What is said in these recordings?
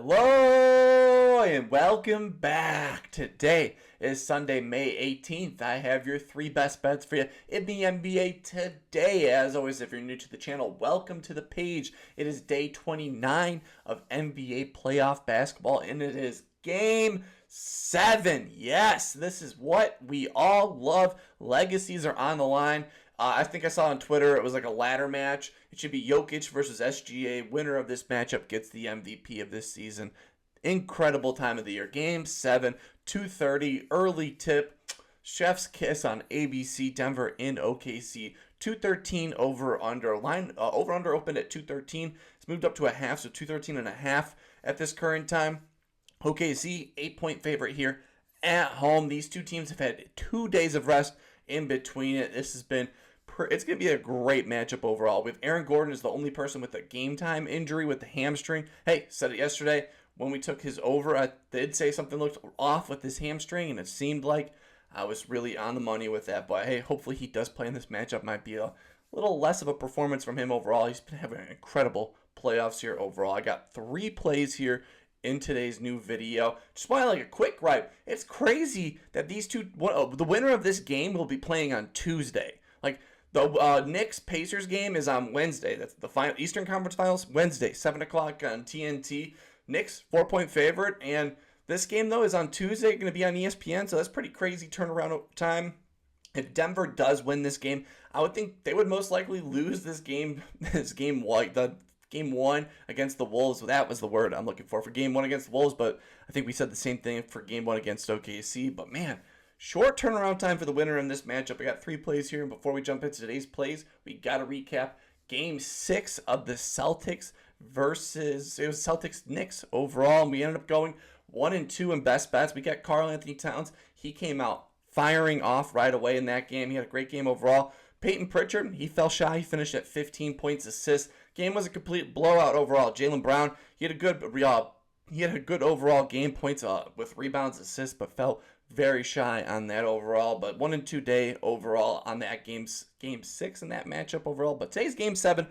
Hello and welcome back. Today is Sunday, May 18th. I have your three best bets for you in the NBA today. As always, if you're new to the channel, welcome to the page. It is day 29 of NBA playoff basketball, and it is Game 7. Yes, this is what we all love. Legacies are on the line. I think I saw on Twitter it was like a ladder match. It should be Jokic versus SGA. Winner of this matchup gets the MVP of this season. Incredible time of the year. Game 7, 2:30, early tip. Chef's kiss on ABC. Denver in OKC. 213 over under. Over under opened at 213. It's moved up to a half, so 213.5 at this current time. OKC 8-point favorite here at home. These two teams have had 2 days of rest in between it. It's going to be a great matchup overall. With Aaron Gordon is the only person with a game time injury with the hamstring. Hey, said it yesterday when we took his over. I did say something looked off with his hamstring, and it seemed like I was really on the money with that. But hey, hopefully he does play in this matchup. Might be a little less of a performance from him overall. He's been having an incredible playoffs here overall. I got 3 plays here in today's new video. Just want like a quick gripe. It's crazy that these two, the winner of this game will be playing on Tuesday. Like the Knicks-Pacers game is on Wednesday. That's the final Eastern Conference Finals, Wednesday, 7 o'clock on TNT. Knicks, 4-point favorite. And this game, though, is on Tuesday, going to be on ESPN, so that's pretty crazy turnaround time. If Denver does win this game, I would think they would most likely lose this game, Game 1 against the Wolves. That was the word I'm looking for Game 1 against the Wolves, but I think we said the same thing for Game 1 against OKC. But man, short turnaround time for the winner in this matchup. I got 3 plays here, and before we jump into today's plays, we got to recap Game 6 of the Celtics versus, it was Celtics-Knicks overall, and we ended up going 1-2 in best bets. We got Karl Anthony Towns. He came out firing off right away in that game. He had a great game overall. Peyton Pritchard, he fell shy. He finished at 15 points, assists. Game was a complete blowout overall. Jaylen Brown, he had a good overall game, points with rebounds, assists, but fell very shy on that overall. But 1-2 day overall on that game 6 in that matchup overall. But today's Game 7,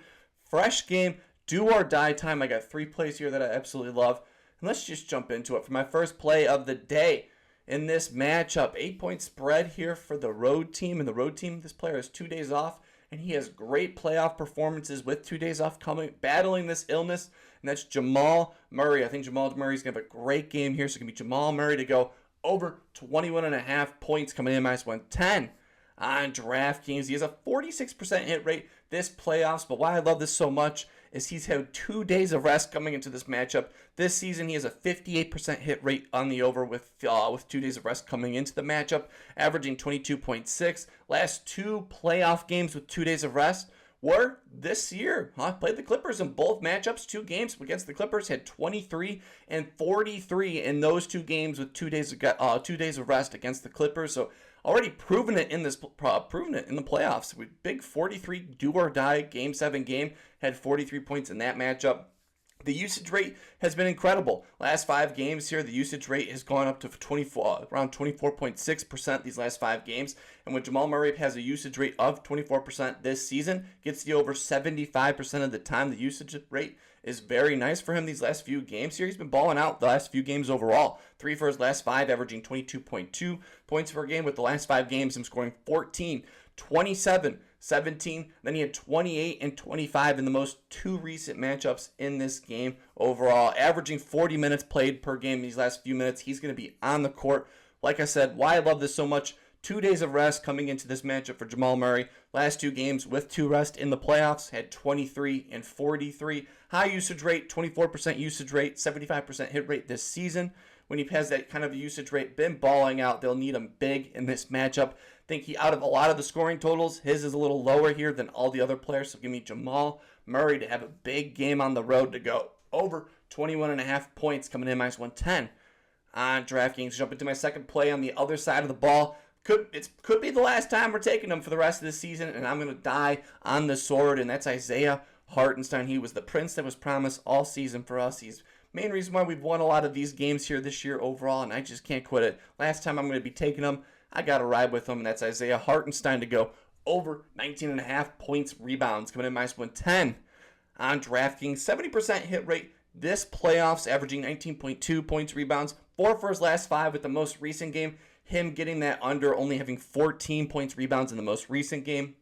fresh game, do or die time. I got 3 plays here that I absolutely love. And let's just jump into it for my first play of the day. In this matchup, 8-point spread here for the road team. And the road team, this player has 2 days off, and he has great playoff performances with 2 days off battling this illness, and that's Jamal Murray. I think Jamal Murray's going to have a great game here, so it's going to be Jamal Murray to go over 21.5 points coming in -110 on DraftKings. He has a 46% hit rate this playoffs, but why I love this so much is he's had 2 days of rest coming into this matchup. This season, he has a 58% hit rate on the over with 2 days of rest coming into the matchup, averaging 22.6. Last 2 playoff games with 2 days of rest were this year. Played the Clippers in both matchups. 2 games against the Clippers, had 23 and 43 in those 2 games with 2 days of rest against the Clippers. So already proven it in the playoffs. With big 43 do or die Game 7 game, had 43 points in that matchup. The usage rate has been incredible. Last 5 games here, the usage rate has gone up to around 24.6% these last 5 games. And when Jamal Murray has a usage rate of 24% this season, gets the over 75% of the time. The usage rate is very nice for him these last few games here. He's been balling out the last few games overall. 3 for his last 5, averaging 22.2 points per game. With the last 5 games, him scoring 14, 27, 17, then he had 28 and 25 in the most 2 recent matchups in this game overall, averaging 40 minutes played per game these last few minutes. He's going to be on the court. Like I said, why I love this so much, 2 days of rest coming into this matchup for Jamal Murray. Last 2 games with 2 rest in the playoffs, had 23 and 43. High usage rate, 24% usage rate, 75% hit rate this season. When he has that kind of usage rate, been balling out. They'll need him big in this matchup. I think he, out of a lot of the scoring totals, his is a little lower here than all the other players. So give me Jamal Murray to have a big game on the road to go over 21.5 points coming in -110 on DraftKings. Jump into my second play on the other side of the ball. Could be the last time we're taking him for the rest of the season, and I'm going to die on the sword, and that's Isaiah Hartenstein. He was the prince that was promised all season for us. He's main reason why we've won a lot of these games here this year overall, and I just can't quit it. Last time I'm going to be taking him, I got to ride with him, and that's Isaiah Hartenstein to go over 19.5 points, rebounds, coming in -110 on DraftKings. 70% hit rate this playoffs, averaging 19.2 points, rebounds, 4 for his last 5 with the most recent game. Him getting that under, only having 14 points, rebounds in the most recent game.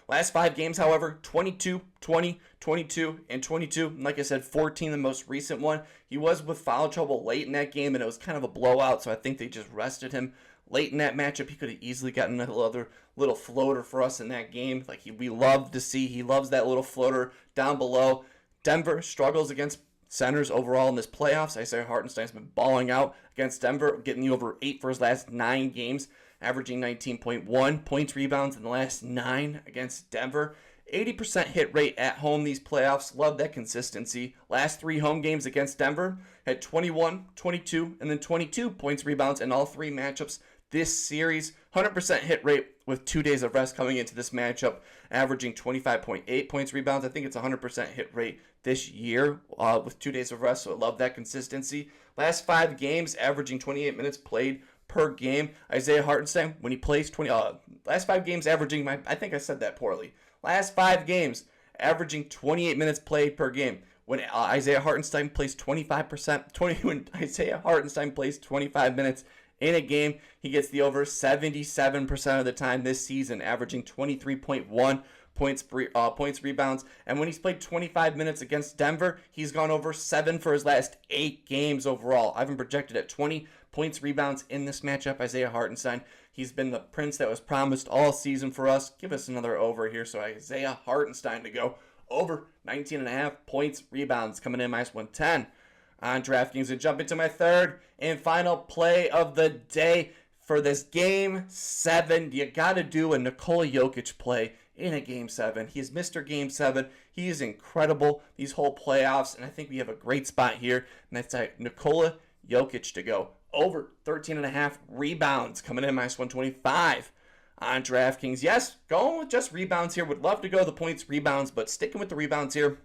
Last 5 games, however, 22, 20, 22, and 22. Like I said, 14 the most recent one. He was with foul trouble late in that game, and it was kind of a blowout, so I think they just rested him late in that matchup. He could have easily gotten another little floater for us in that game. We love to see. He loves that little floater down below. Denver struggles against centers overall in this playoffs. Isaiah Hartenstein's been balling out against Denver, getting the over 8 for his last 9 games, averaging 19.1 points, rebounds in the last 9 against Denver. 80% hit rate at home these playoffs. Love that consistency. Last 3 home games against Denver had 21, 22, and then 22 points, rebounds in all 3 matchups this series. 100% hit rate with 2 days of rest coming into this matchup, averaging 25.8 points, rebounds. I think it's 100% hit rate this year with 2 days of rest, so I love that consistency. Last 5 games, averaging 28 minutes played per game. Isaiah Hartenstein, when he plays last 5 games averaging, I think I said that poorly. Last 5 games, averaging 28 minutes played per game. When Isaiah Hartenstein plays 25%, when Isaiah Hartenstein plays 25 minutes in a game, he gets the over 77% of the time this season, averaging 23.1 points, rebounds. And when he's played 25 minutes against Denver, he's gone over 7 for his last 8 games overall. I've been projected at 20 points, rebounds in this matchup. Isaiah Hartenstein, he's been the prince that was promised all season for us. Give us another over here. So Isaiah Hartenstein to go over 19.5 points, rebounds, coming in -110 on DraftKings. And jump into my third and final play of the day for this Game 7. You got to do a Nikola Jokic play in a Game 7. He's Mr. Game 7. He is incredible these whole playoffs, and I think we have a great spot here, and that's Nikola Jokic to go over 13.5 rebounds, coming in -125 on DraftKings. Yes, going with just rebounds here. Would love to go the points, rebounds, but sticking with the rebounds here.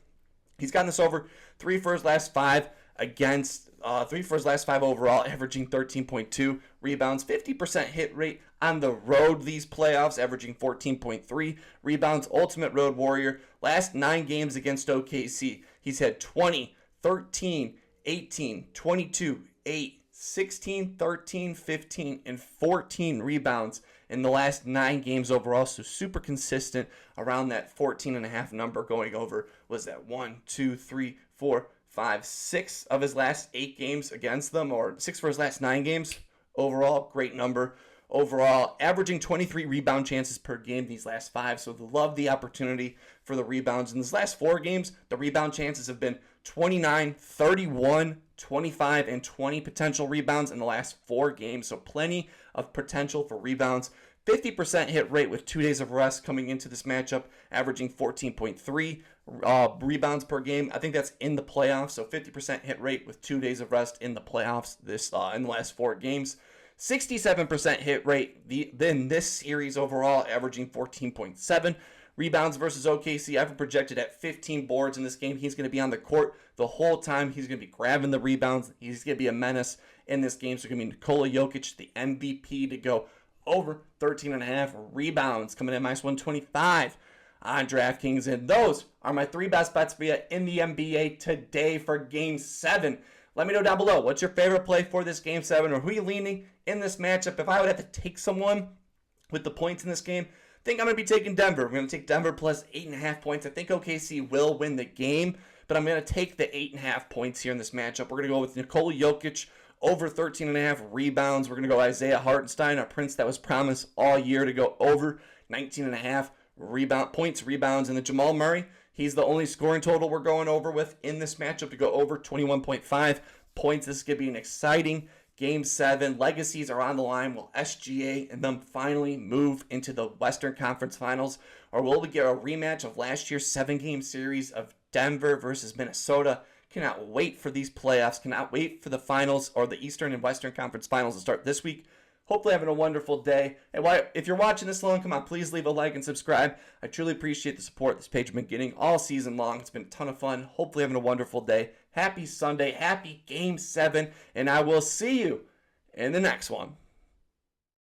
He's gotten this over 3 for his last 5 against 3 for his last 5 overall, averaging 13.2 rebounds, 50% hit rate on the road these playoffs, averaging 14.3 rebounds. Ultimate Road Warrior. Last 9 games against OKC, he's had 20, 13, 18, 22, 8, 16, 13, 15, and 14 rebounds in the last 9 games overall. So super consistent around that 14.5 number, going over, was that 1, 2, 3, 4, 5, 6 of his last 8 games against them, or 6 for his last 9 games overall. Great number overall, averaging 23 rebound chances per game these last 5. So love the opportunity for the rebounds. In these last 4 games, the rebound chances have been 29, 31, 25, and 20 potential rebounds in the last 4 games. So plenty of potential for rebounds. 50% hit rate with 2 days of rest coming into this matchup, averaging 14.3 rebounds per game. I think that's in the playoffs. So 50% hit rate with 2 days of rest in the playoffs in the last 4 games. 67% hit rate in this series overall, averaging 14.7 rebounds versus OKC. I've projected at 15 boards in this game. He's going to be on the court the whole time. He's going to be grabbing the rebounds. He's going to be a menace in this game. So it's going to be Nikola Jokic, the MVP, to go over 13.5 rebounds, coming in -125 on DraftKings. And those are my 3 best bets for you in the NBA today for Game 7. Let me know down below, what's your favorite play for this Game 7, or who are you leaning in this matchup? If I would have to take someone with the points in this game, I think I'm going to be taking Denver. We're going to take Denver plus 8.5 points. I think OKC will win the game, but I'm going to take the 8.5 points here in this matchup. We're going to go with Nikola Jokic over 13.5 rebounds. We're going to go Isaiah Hartenstein, a prince that was promised all year, to go over 19.5 points, rebounds. And the Jamal Murray, he's the only scoring total we're going over with in this matchup, to go over 21.5 points. This is going to be an exciting Game 7. Legacies are on the line. Will SGA and them finally move into the Western Conference Finals? Or will we get a rematch of last year's 7-game series of Denver versus Minnesota? Cannot wait for these playoffs. Cannot wait for the finals, or the Eastern and Western Conference Finals, to start this week. Hopefully having a wonderful day. And if you're watching this long, come on, please leave a like and subscribe. I truly appreciate the support this page has been getting all season long. It's been a ton of fun. Hopefully having a wonderful day. Happy Sunday. Happy Game 7. And I will see you in the next one.